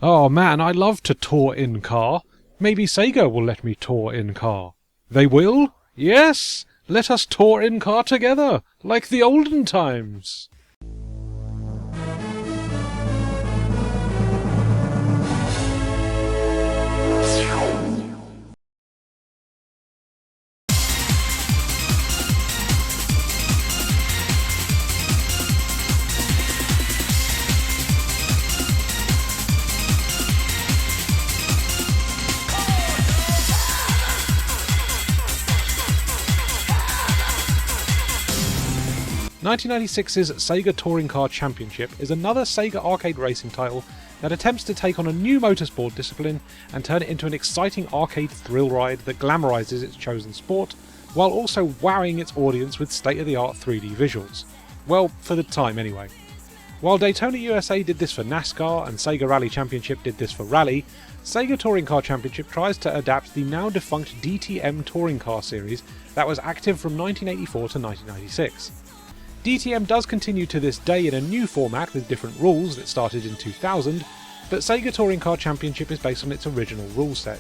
Oh man, I love to tour in car. Maybe Sega will let me tour in car. They will? Yes! Let us tour in car together, like the olden times. (1996's SEGA Touring Car Championship is another Sega arcade racing title that attempts to take on a new motorsport discipline and turn it into an exciting arcade thrill ride that glamourizes its chosen sport, while also wowing its audience with state-of-the-art 3D visuals. Well, for the time anyway. While Daytona USA did this for NASCAR and Sega Rally Championship did this for Rally, SEGA Touring Car Championship tries to adapt the now defunct DTM Touring Car series that was active from 1984 to 1996. DTM does continue to this day in a new format with different rules that started in 2000, but SEGA Touring Car Championship is based on its original rule set.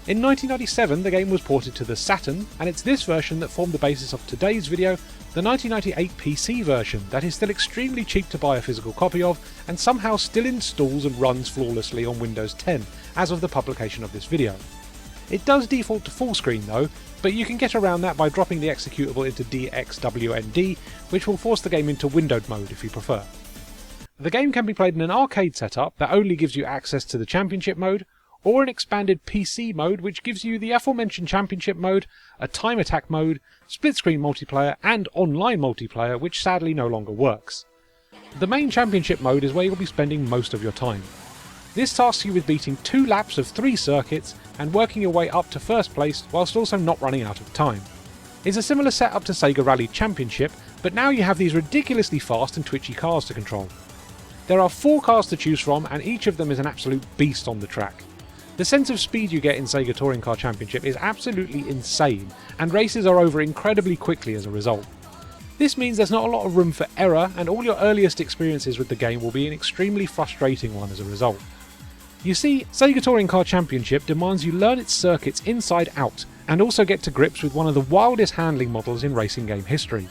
In 1997 the game was ported to the Saturn, and it's this version that formed the basis of today's video, the 1998 PC version that is still extremely cheap to buy a physical copy of, and somehow still installs and runs flawlessly on Windows 10 as of the publication of this video. It does default to full screen though, but you can get around that by dropping the executable into DXWND, which will force the game into windowed mode if you prefer. The game can be played in an arcade setup that only gives you access to the championship mode, or an expanded PC mode which gives you the aforementioned championship mode, a time attack mode, split screen multiplayer and online multiplayer, which sadly no longer works. The main championship mode is where you'll be spending most of your time. This tasks you with beating 2 laps of 3 circuits and working your way up to first place whilst also not running out of time. It's a similar setup to Sega Rally Championship, but now you have these ridiculously fast and twitchy cars to control. There are 4 cars to choose from and each of them is an absolute beast on the track. The sense of speed you get in Sega Touring Car Championship is absolutely insane, and races are over incredibly quickly as a result. This means there's not a lot of room for error, and all your earliest experiences with the game will be an extremely frustrating one as a result. You see, Sega Touring Car Championship demands you learn its circuits inside out, and also get to grips with one of the wildest handling models in racing game history.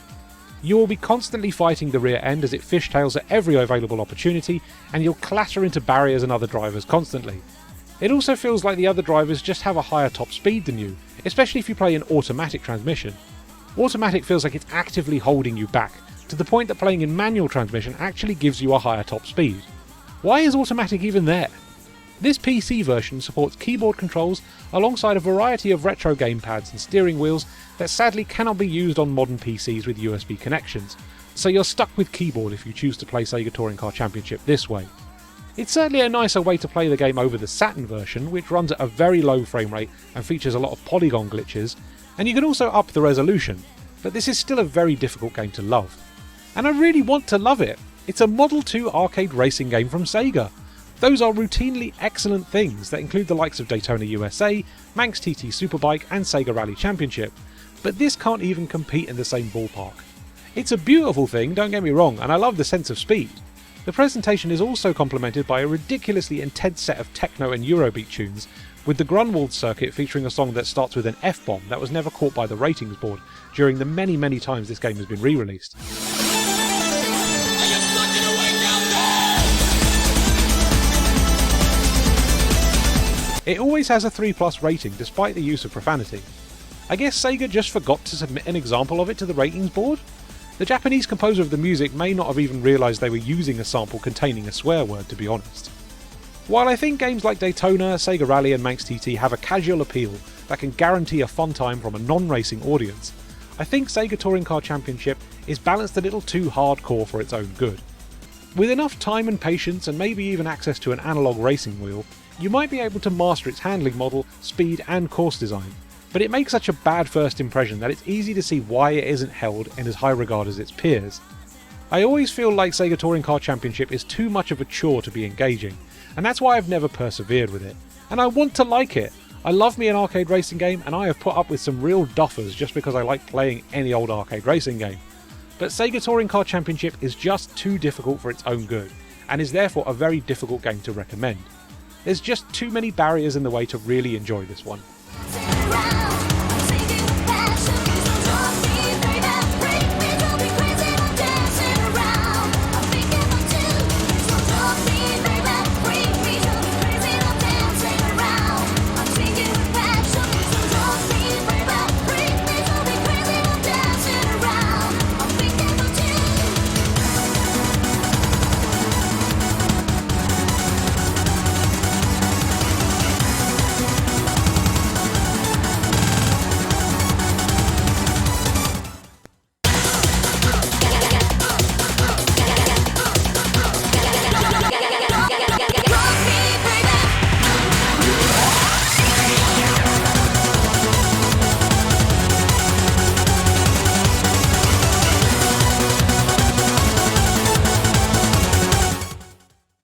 You will be constantly fighting the rear end as it fishtails at every available opportunity, and you'll clatter into barriers and other drivers constantly. It also feels like the other drivers just have a higher top speed than you, especially if you play in automatic transmission. Automatic feels like it's actively holding you back, to the point that playing in manual transmission actually gives you a higher top speed. Why is automatic even there? This PC version supports keyboard controls alongside a variety of retro gamepads and steering wheels that sadly cannot be used on modern PCs with USB connections, so you're stuck with keyboard if you choose to play Sega Touring Car Championship this way. It's certainly a nicer way to play the game over the Saturn version, which runs at a very low frame rate and features a lot of polygon glitches, and you can also up the resolution, but this is still a very difficult game to love. And I really want to love it! It's a Model 2 arcade racing game from Sega. Those are routinely excellent things that include the likes of Daytona USA, Manx TT Superbike and Sega Rally Championship, but this can't even compete in the same ballpark. It's a beautiful thing, don't get me wrong, and I love the sense of speed. The presentation is also complemented by a ridiculously intense set of techno and Eurobeat tunes, with the Grunwald circuit featuring a song that starts with an F-bomb that was never caught by the ratings board during the many times this game has been re-released. It always has a 3+ rating despite the use of profanity. I guess Sega just forgot to submit an example of it to the ratings board? The Japanese composer of the music may not have even realised they were using a sample containing a swear word, to be honest. While I think games like Daytona, Sega Rally and Manx TT have a casual appeal that can guarantee a fun time from a non-racing audience, I think Sega Touring Car Championship is balanced a little too hardcore for its own good. With enough time and patience and maybe even access to an analog racing wheel, you might be able to master its handling model, speed and course design, but it makes such a bad first impression that it's easy to see why it isn't held in as high regard as its peers. I always feel like Sega Touring Car Championship is too much of a chore to be engaging, and that's why I've never persevered with it. And I want to like it! I love me an arcade racing game, and I have put up with some real duffers just because I like playing any old arcade racing game. But Sega Touring Car Championship is just too difficult for its own good, and is therefore a very difficult game to recommend. There's just too many barriers in the way to really enjoy this one.